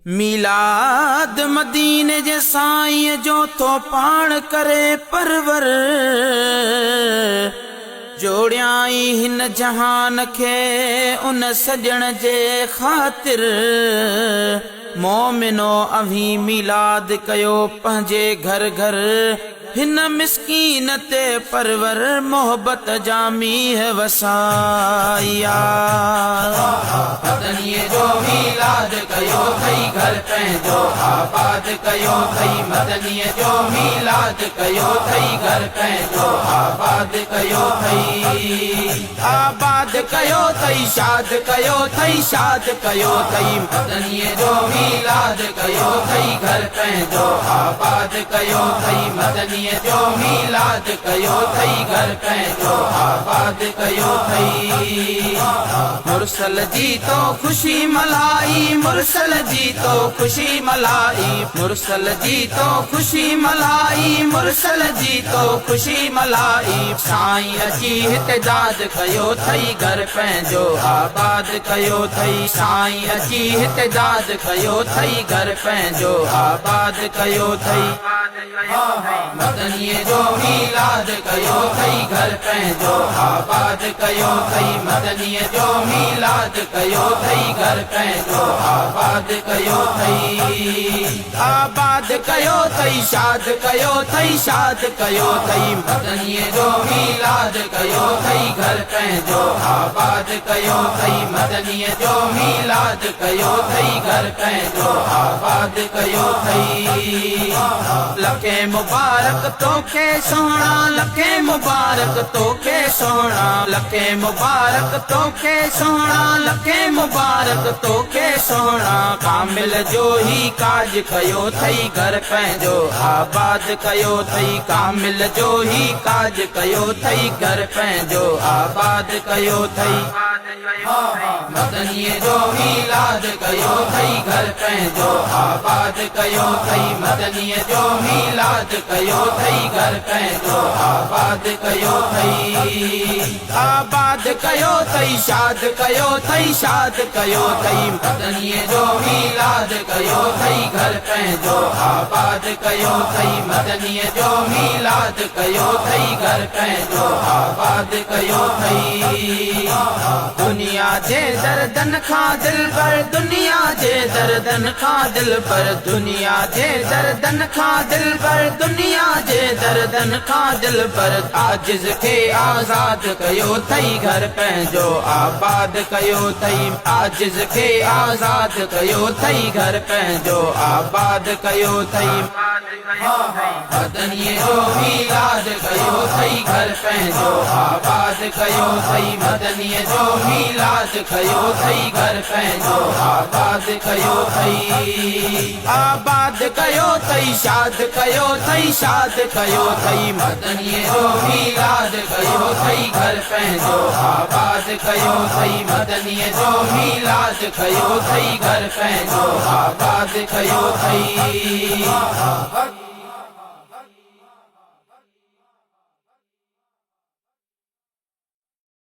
मीलाद मदीने जे साईं जो तो पाण करे परवर, जोड़ियाई हिन जहान के उन सजण जे खातिर। मोमिनो अभी मीलाद कयो पंहिंजे घर घर, हिन मिस्कीन ते परवर मोहब्बत जामी है वसाया। मदनीअ जो मीलाद कयो थई घर पंहिंजो आबाद कयो थई। मदनीअ जो मीलाद कयो थई घर पंहिंजो आबाद कयो थई। आबाद कयो थई शाद कयो थई शाद कयो थई। मदनीअ जो मीलाद कयो थई घर पंहिंजो आबाद कयो थई। मदनीअ जो मीलाद कयो थई घर पंहिंजो आबाद कयो थई। मुरसल जी तो खुशी मलाई, मुरसल जी तो खुशी मलाई। मुरसल जी तो खुशी मलाई, मुरसल जी तो खुशी मलाई। साईं अची हितजाद कयो थई घर पंहिंजो आबाद कयो थई। साईं अची हितजाद कयो थई घर पंहिंजो आबाद कयो थई। मदनीअ जो मीलाद कयो थई घर पंहिंजो आबाद कयो थई। मदनीअ जो मीलाद कयो थई घर पंहिंजो आबाद कयो थई। आबाद कयो थई शाद कयो थई शाद कयो थई। मदनीअ जो मीलाद कयो थई घर पंहिंजो आबाद कयो थई। मदनीअ जो मीलाद कयो थई घर पंहिंजो आबाद कयो थई। लखे मुबारक तोखे सोहणा, लखे मुबारक तोखे सोहणा। लखे मुबारक तोखे सोहणा, लखे मुबारक तोखे सोहणा। कामिल जो ही काज कयो थई घर पंहिंजो आबाद कयो थई। कामिल जो ही काज कयो थई घर पंहिंजो आबाद कयो थई। मदनीअ जो मीलाद कयो थई घर पंहिंजो आबाद कयो थई। मदनीअ जो मीलाद कयो थई घर पंहिंजो आबाद कयो थई। आबाद कयो थई शाद कयो थई शाद कयो थई। मदनीअ जो मीलाद कयो थई घर पंहिंजो आबाद कयो थई। मदनीअ जो मीलाद कयो थई घर पंहिंजो आबाद कयो थई। दुनिया जे दर्दन खां दिल पर, दुनिया जे दर्दन खां दिल पर। दुनिया जे दर्दन खां दिल पर, दुनिया जे दर्दन खां दिल पर। आजिज़ खे आज़ाद कयो थई घर पंहिंजो आबाद कयो थई। आजिज़ खे आज़ाद कयो थई घर पंहिंजो आबाद कयो थई। मदनीअ जो मीलाद कयो थई घर पंहिंजो आबाद कयो थई। मदनीअ जो मीलाद कयो थई घर पंहिंजो आबाद कयो थई। आबाद कयो थई शाद कयो थई शाद कयो थई। मदनीअ जो मीलाद कयो थई घर पंहिंजो आबाद कयो थई। मदनीअ जो मीलाद कयो थई घर पंहिंजो आबाद कयो थई।